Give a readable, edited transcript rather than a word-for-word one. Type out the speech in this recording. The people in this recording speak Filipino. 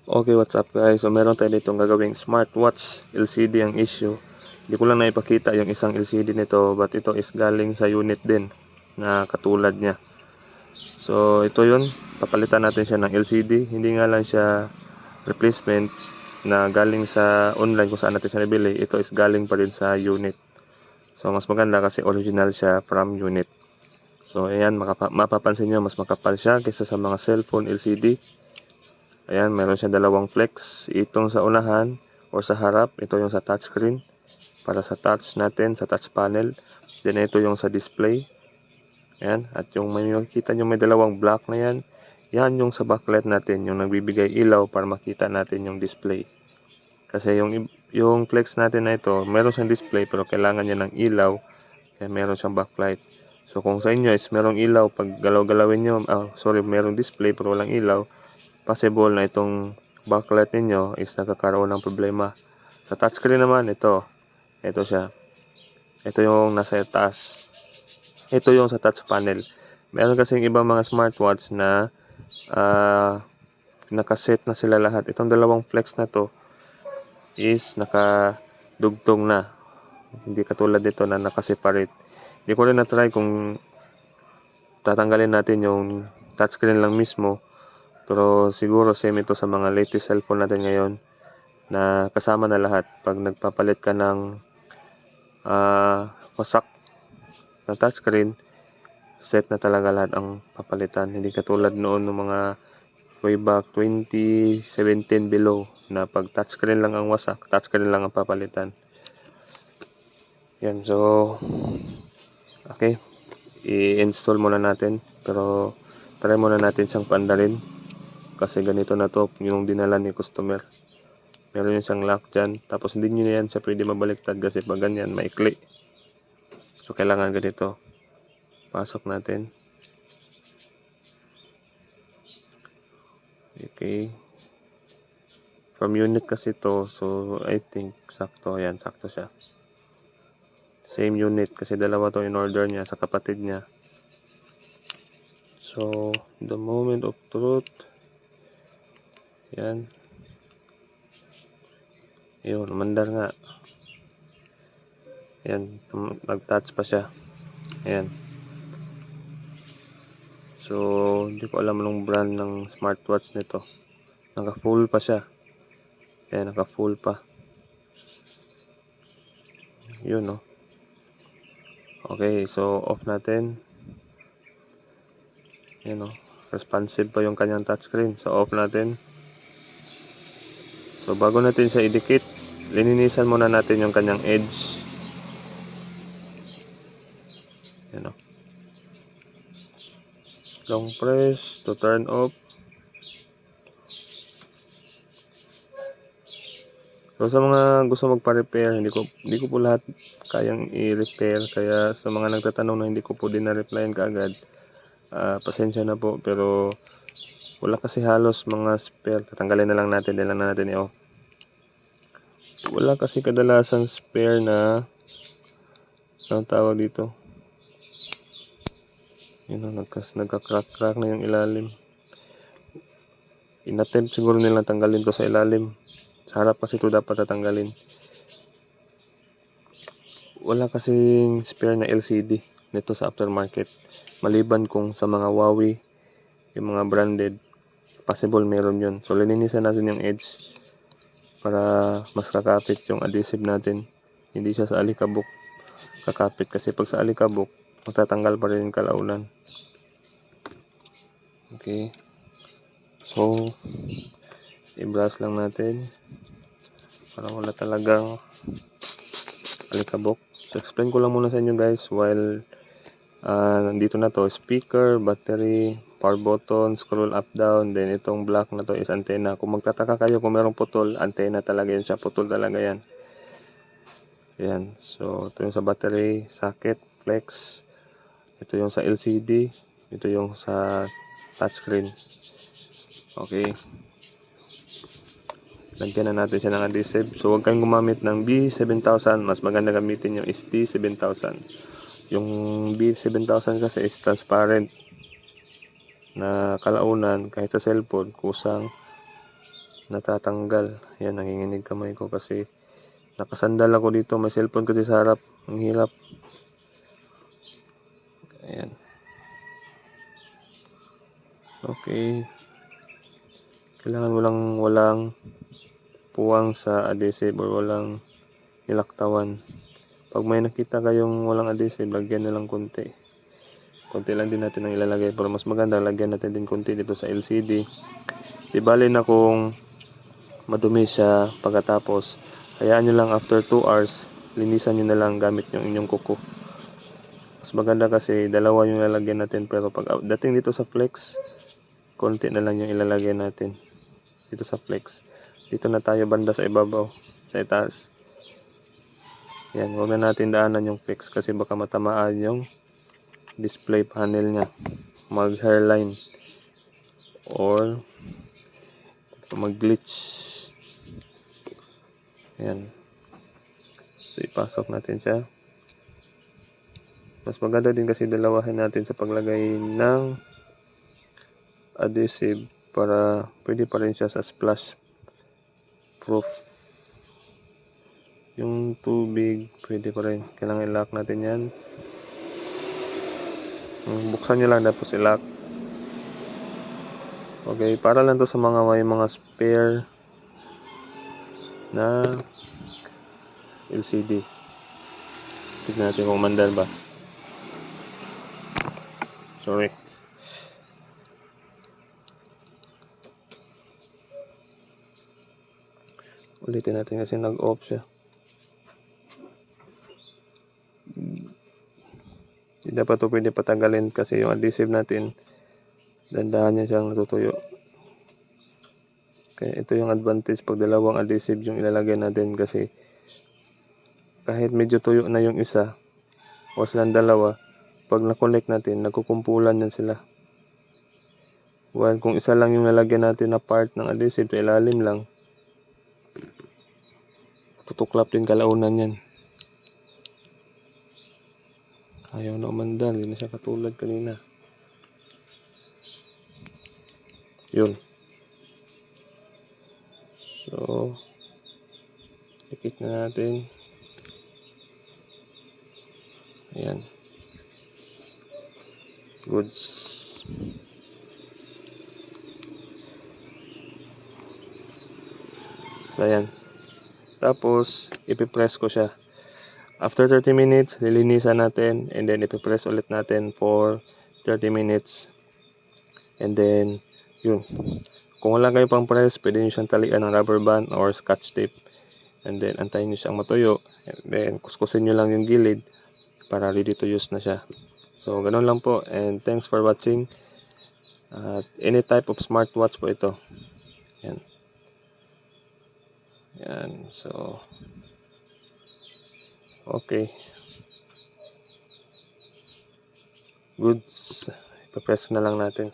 Okay, what's up guys? So meron tayo ditong gagawing smartwatch LCD ang issue. Hindi ko lang naipakita yung isang LCD nito, but ito is galing sa unit din na katulad niya. So ito yun, papalitan natin siya ng LCD. Hindi nga lang siya replacement na galing sa online kung saan natin siya nabili. Ito is galing pa din sa unit. So mas maganda kasi original siya from unit. So ayan, mapapansin nyo mas makapal siya kaysa sa mga cellphone LCD. Ayan, meron siya dalawang flex. Itong sa unahan or sa harap, ito yung sa touchscreen para sa touch natin, sa touch panel. Then ito yung sa display. Ayan, at yung may makikita nyo may dalawang block na yan. Yan yung sa backlight natin, yung nagbibigay ilaw para makita natin yung display. Kasi yung flex natin na ito, meron siyang display pero kailangan niya ng ilaw. Kaya meron siyang backlight. So kung sa inyo is merong ilaw, pag galaw-galawin nyo, merong display pero walang ilaw, possible na itong backlight ninyo is nagkakaroon ng problema. Sa touchscreen naman, ito siya. Ito yung nasa taas. Ito yung sa touch panel. Meron kasing ibang mga smartwatch na nakaset na sila lahat. Itong dalawang flex na to is nakadugtong na. Hindi katulad dito na nakaseparate. Hindi ko rin na-try kung tatanggalin natin yung touchscreen lang mismo. Pero siguro same ito sa mga latest cellphone natin ngayon na kasama na lahat. Pag nagpapalit ka ng wasak na touchscreen, set na talaga lahat ang papalitan. Hindi katulad noon ng mga way back 2017 below na pag touchscreen lang ang wasak, touchscreen lang ang papalitan. Yan, so okay, i-install muna natin. Pero try muna natin siyang pandalin. Kasi ganito na to yung dinala ni customer. Meron yung siyang lock dyan. Tapos hindi nyo yan siya pwede mabaliktad kasi pag ganyan, maikli. So kailangan ganito. Pasok natin. Okay. From unit kasi to. So I think sakto. Ayan, sakto siya. Same unit kasi dalawa to in order niya sa kapatid niya. So the moment of truth. Ayan. Ayun, mandar nga. Ayan, nag-touch pa siya. Ayan. So, hindi ko alam anong brand ng smartwatch nito. Naka-full pa siya. Ayan, naka-full pa. Yun, no. Okay, so off natin. Ayan, no. Responsive pa yung kanyang touchscreen. So, off natin. So, bago natin siya idikit, lininisan muna natin yung kanyang edge. Ayan, no. Long press to turn off. So sa mga gusto magpa-repair, hindi ko po lahat kayang i-repair, kaya sa mga nagtatanong na hindi ko po din na-replyan kaagad, pasensya na po, pero wala kasi halos mga spare. Tatanggalin na lang natin, din lang natin i-off. Wala kasi kadalasang spare na ang tawag dito. Yun, nagka-crack na yung ilalim. Inattempt siguro nilang tanggalin to sa ilalim. Sa harap kasi ito dapat tatanggalin. Wala kasing spare na LCD nito sa aftermarket. Maliban kung sa mga Huawei, yung mga branded, possible meron yun. So lininisan natin yung edge para mas kakapit yung adhesive natin. Hindi siya sa alikabok kakapit, kasi pag sa alikabok matatanggal pa rin yung kalaunan. Okay. So i-brush lang natin para wala talagang alikabok. So explain ko lang muna sa inyo guys while nandito na to: speaker, battery, power button, scroll up down, then itong black na to is antenna. Kung magtataka kayo kung merong putol, antenna talaga yan siya, putol talaga yan. Ayan, so ito yung sa battery, socket, flex. Ito yung sa LCD, ito yung sa touchscreen. Okay, lagyan na natin siya ng adhesive. So huwag kayong gumamit ng B7000, mas maganda gamitin yung ST7000. Yung B7000 kasi is transparent na kalaunan, kahit sa cellphone kusang natatanggal. Yan, nanginginig kamay ko kasi nakasandal ako dito. May cellphone kasi sa harap. Ang hirap. Ayan. Okay. Kailangan walang puwang sa adhesive or walang nilaktawan. Pag may nakita kayong walang adhesive, lagyan na lang konti. Konti lang din natin ang ilalagay. Pero mas maganda, lagyan natin din konti dito sa LCD. Di bali na kung madumi siya pagkatapos. Hayaan nyo lang after 2 hours, linisan nyo na lang gamit yung inyong kuko. Mas maganda kasi dalawa yung lalagyan natin. Pero pag dating dito sa flex, konti na lang yung ilalagay natin. Dito sa flex. Dito na tayo banda sa ibabaw, sa itaas. Yan, huwag na natin daanan yung flex kasi baka matamaan yung display panel niya, mag hairline or mag glitch. Yan, so ipasok natin siya. Mas maganda din kasi dalawahin natin sa paglagay ng adhesive para pwede pa rin siya sa splash proof. Yung tubig pwede pa rin, kailangan i-lock natin yan. Buksan nyo lang tapos i-lock. Okay, para lang to sa may mga spare na LCD. Tignan natin kung mandal ba. Sorry. Ulitin natin kasi nag-off siya. Hindi dapat ito pwede patagalin kasi yung adhesive natin, dandahan niya siyang natutuyo. Kaya ito yung advantage pag dalawang adhesive yung ilalagay natin kasi kahit medyo tuyo na yung isa o silang dalawa, pag na-connect natin, nagkukumpulan yan sila. While kung isa lang yung nalagyan natin na part ng adhesive sa ilalim lang, tutuklap din kalaunan yan. Ayaw na umandal, hindi na siya katulad kanina. Yun. So, ikit na natin. Ayan. Goods. So, ayan. Tapos, ipipress ko siya. After 30 minutes, lilinisan natin. And then, ipipress ulit natin for 30 minutes. And then, yun. Kung wala kayo pang press, pwede nyo siyang talian ng rubber band or scotch tape. And then, antayin nyo siyang matuyo. And then, kuskusin nyo lang yung gilid para ready to use na siya. So, ganun lang po. And thanks for watching. Any type of smartwatch po ito. Yan. Yan. So, okay. Goods. Ipapress na lang natin.